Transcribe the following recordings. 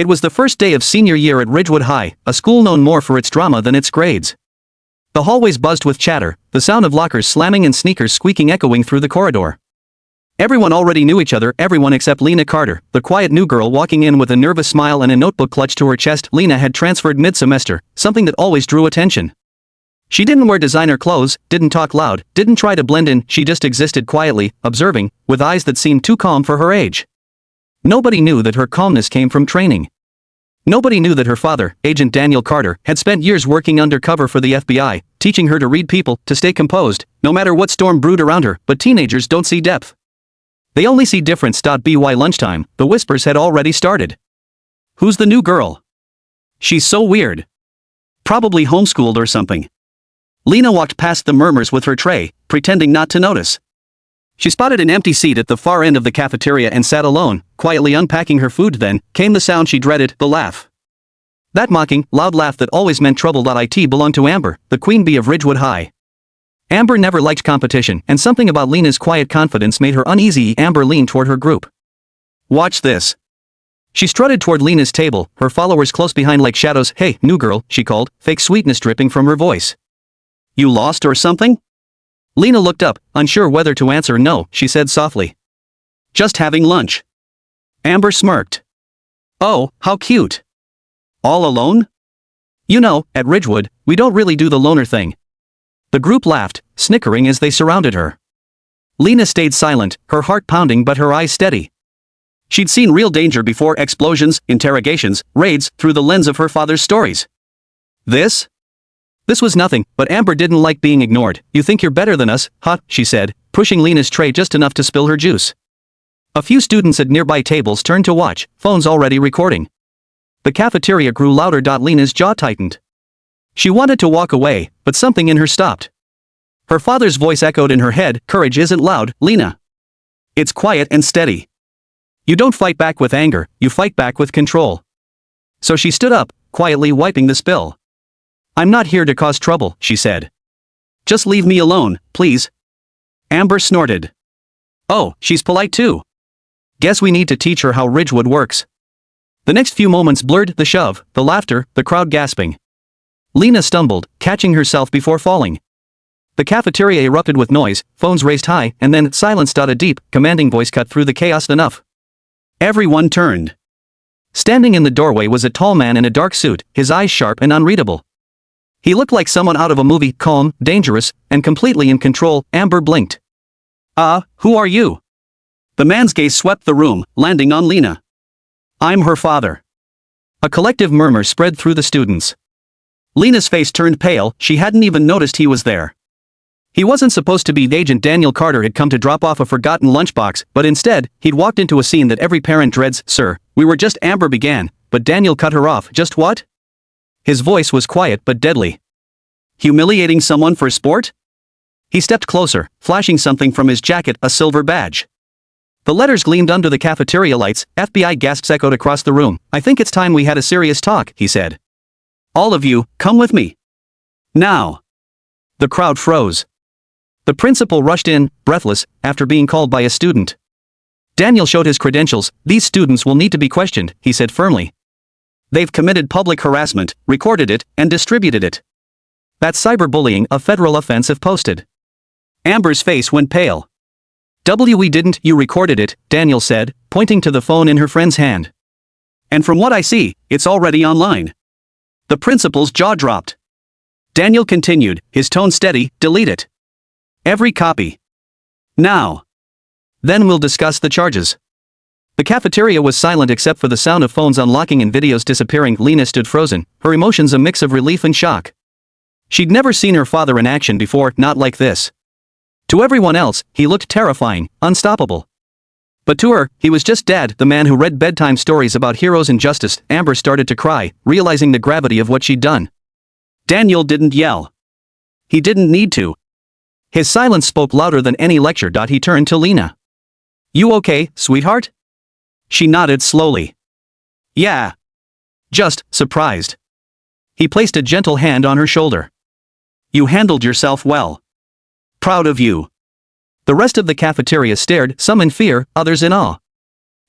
It was the first day of senior year at Ridgewood High, a school known more for its drama than its grades. The hallways buzzed with chatter, the sound of lockers slamming and sneakers squeaking echoing through the corridor. Everyone already knew each other, everyone except Lena Carter, the quiet new girl walking in with a nervous smile and a notebook clutched to her chest. Lena had transferred mid-semester, something that always drew attention. She didn't wear designer clothes, didn't talk loud, didn't try to blend in, she just existed quietly, observing, with eyes that seemed too calm for her age. Nobody knew that her calmness came from training. Nobody knew that her father, Agent Daniel Carter, had spent years working undercover for the FBI, teaching her to read people, to stay composed, no matter what storm brewed around her. But teenagers don't see depth. They only see difference. By lunchtime, the whispers had already started. Who's the new girl? She's so weird. Probably homeschooled or something. Lena walked past the murmurs with her tray, pretending not to notice. She spotted an empty seat at the far end of the cafeteria and sat alone, quietly unpacking her food. Then came the sound she dreaded, the laugh. That mocking, loud laugh that always meant trouble. It belonged to Amber, the queen bee of Ridgewood High. Amber never liked competition, and something about Lena's quiet confidence made her uneasy. Amber leaned toward her group. Watch this. She strutted toward Lena's table, her followers close behind like shadows. Hey, new girl, she called, fake sweetness dripping from her voice. You lost or something? Lena looked up, unsure whether to answer. No, she said softly. Just having lunch. Amber smirked. Oh, how cute. All alone? You know, at Ridgewood, we don't really do the loner thing. The group laughed, snickering as they surrounded her. Lena stayed silent, her heart pounding but her eyes steady. She'd seen real danger before: explosions, interrogations, raids, through the lens of her father's stories. This was nothing, but Amber didn't like being ignored. You think you're better than us, huh? She said, pushing Lena's tray just enough to spill her juice. A few students at nearby tables turned to watch, phones already recording. The cafeteria grew louder. Lena's jaw tightened. She wanted to walk away, but something in her stopped. Her father's voice echoed in her head. Courage isn't loud, Lena. It's quiet and steady. You don't fight back with anger, you fight back with control. So she stood up, quietly wiping the spill. I'm not here to cause trouble, she said. Just leave me alone, please. Amber snorted. Oh, she's polite too. Guess we need to teach her how Ridgewood works. The next few moments blurred, the shove, the laughter, the crowd gasping. Lena stumbled, catching herself before falling. The cafeteria erupted with noise, phones raised high, and then silence. A deep, commanding voice cut through the chaos. Enough. Everyone turned. Standing in the doorway was a tall man in a dark suit, his eyes sharp and unreadable. He looked like someone out of a movie, calm, dangerous, and completely in control. Amber blinked. Who are you? The man's gaze swept the room, landing on Lena. I'm her father. A collective murmur spread through the students. Lena's face turned pale, she hadn't even noticed he was there. He wasn't supposed to be. Agent Daniel Carter had come to drop off a forgotten lunchbox, but instead, he'd walked into a scene that every parent dreads. Sir, we were just— Amber began, but Daniel cut her off. Just what? His voice was quiet but deadly. Humiliating someone for sport? He stepped closer, flashing something from his jacket, a silver badge. The letters gleamed under the cafeteria lights. FBI gasps echoed across the room. I think it's time we had a serious talk, he said. All of you, come with me. Now. The crowd froze. The principal rushed in, breathless, after being called by a student. Daniel showed his credentials. These students will need to be questioned, he said firmly. They've committed public harassment, recorded it, and distributed it. That's cyberbullying, a federal offense if posted. Amber's face went pale. We didn't. You recorded it, Daniel said, pointing to the phone in her friend's hand. And from what I see, it's already online. The principal's jaw dropped. Daniel continued, his tone steady, delete it. Every copy. Now. Then we'll discuss the charges. The cafeteria was silent except for the sound of phones unlocking and videos disappearing. Lena stood frozen, her emotions a mix of relief and shock. She'd never seen her father in action before, not like this. To everyone else, he looked terrifying, unstoppable. But to her, he was just Dad, the man who read bedtime stories about heroes and justice. Amber started to cry, realizing the gravity of what she'd done. Daniel didn't yell. He didn't need to. His silence spoke louder than any lecture. He turned to Lena. You okay, sweetheart? She nodded slowly. Yeah. Just surprised. He placed a gentle hand on her shoulder. You handled yourself well. Proud of you. The rest of the cafeteria stared, some in fear, others in awe.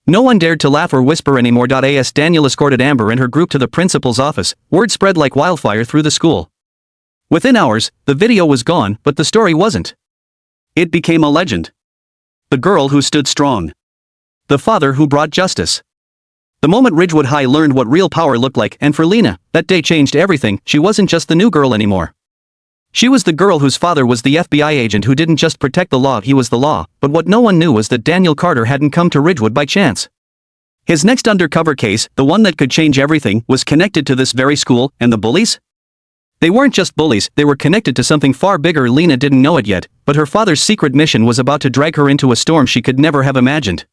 No one dared to laugh or whisper anymore. As Daniel escorted Amber and her group to the principal's office, word spread like wildfire through the school. Within hours, the video was gone, but the story wasn't. It became a legend. The girl who stood strong. The father who brought justice. The moment Ridgewood High learned what real power looked like, and for Lena, that day changed everything. She wasn't just the new girl anymore. She was the girl whose father was the FBI agent who didn't just protect the law, he was the law. But what no one knew was that Daniel Carter hadn't come to Ridgewood by chance. His next undercover case, the one that could change everything, was connected to this very school, and the bullies? They weren't just bullies, they were connected to something far bigger. Lena didn't know it yet, but her father's secret mission was about to drag her into a storm she could never have imagined.